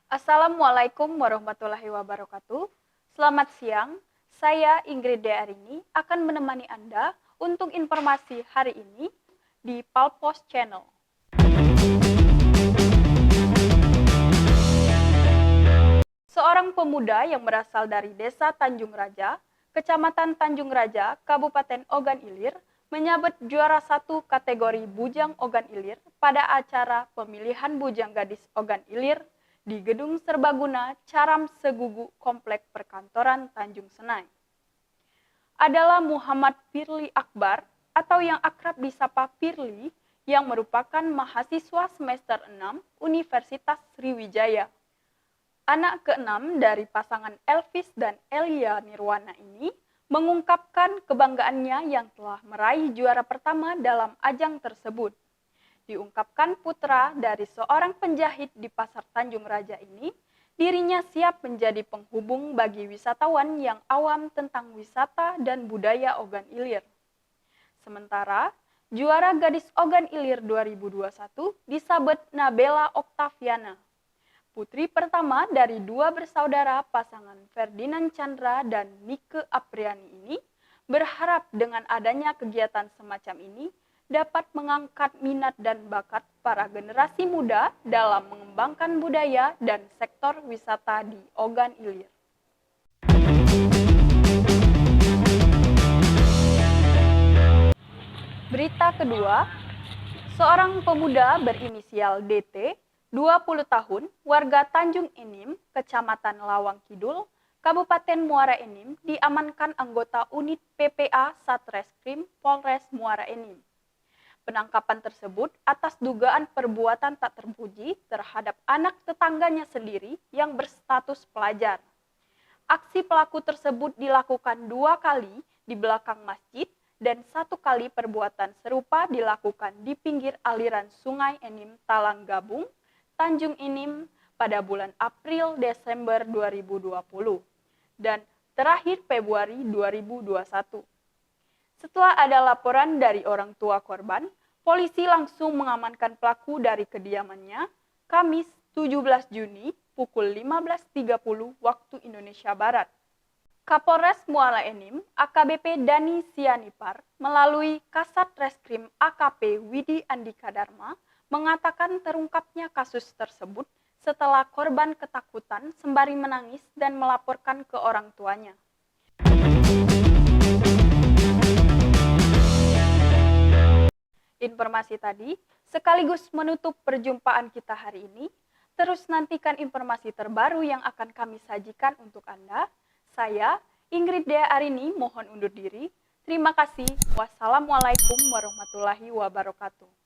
Assalamualaikum warahmatullahi wabarakatuh. Selamat siang, saya Ingrid Dearini akan menemani Anda untuk informasi hari ini di Palpos Channel. Seorang pemuda yang berasal dari Desa Tanjung Raja, Kecamatan Tanjung Raja, Kabupaten Ogan Ilir, menyabet juara 1 kategori Bujang Ogan Ilir pada acara pemilihan Bujang Gadis Ogan Ilir di Gedung Serbaguna Caram Segugu Komplek Perkantoran Tanjung Senai. Adalah Muhammad Firly Akbar atau yang akrab disapa Firly yang merupakan mahasiswa semester 6 Universitas Sriwijaya. Anak ke-6 dari pasangan Elvis dan Elia Nirwana ini mengungkapkan kebanggaannya yang telah meraih juara pertama dalam ajang tersebut. Diungkapkan putra dari seorang penjahit di Pasar Tanjung Raja ini, dirinya siap menjadi penghubung bagi wisatawan yang awam tentang wisata dan budaya Ogan Ilir. Sementara, juara Gadis Ogan Ilir 2021 disabet Nabela Oktaviana, putri pertama dari dua bersaudara pasangan Ferdinand Chandra dan Nike Apriani ini, berharap dengan adanya kegiatan semacam ini dapat mengangkat minat dan bakat para generasi muda dalam mengembangkan budaya dan sektor wisata di Ogan Ilir. Berita kedua, seorang pemuda berinisial DT, 20 tahun, warga Tanjung Enim, Kecamatan Lawang Kidul, Kabupaten Muara Enim, diamankan anggota unit PPA Satreskrim Polres Muara Enim. Penangkapan tersebut atas dugaan perbuatan tak terpuji terhadap anak tetangganya sendiri yang berstatus pelajar. Aksi pelaku tersebut dilakukan 2 kali di belakang masjid dan 1 kali perbuatan serupa dilakukan di pinggir aliran Sungai Enim Talang Gabung, Tanjung Enim pada bulan April-Desember 2020 dan terakhir Februari 2021. Setelah ada laporan dari orang tua korban, polisi langsung mengamankan pelaku dari kediamannya Kamis 17 Juni pukul 15.30 waktu Indonesia Barat. Kapolres Muara Enim, AKBP Dani Sianipar, melalui Kasat Reskrim AKP Widi Andika Dharma, mengatakan terungkapnya kasus tersebut setelah korban ketakutan sembari menangis dan melaporkan ke orang tuanya. Informasi tadi sekaligus menutup perjumpaan kita hari ini. Terus nantikan informasi terbaru yang akan kami sajikan untuk Anda. Saya, Ingrid Dearini, mohon undur diri. Terima kasih. Wassalamualaikum warahmatullahi wabarakatuh.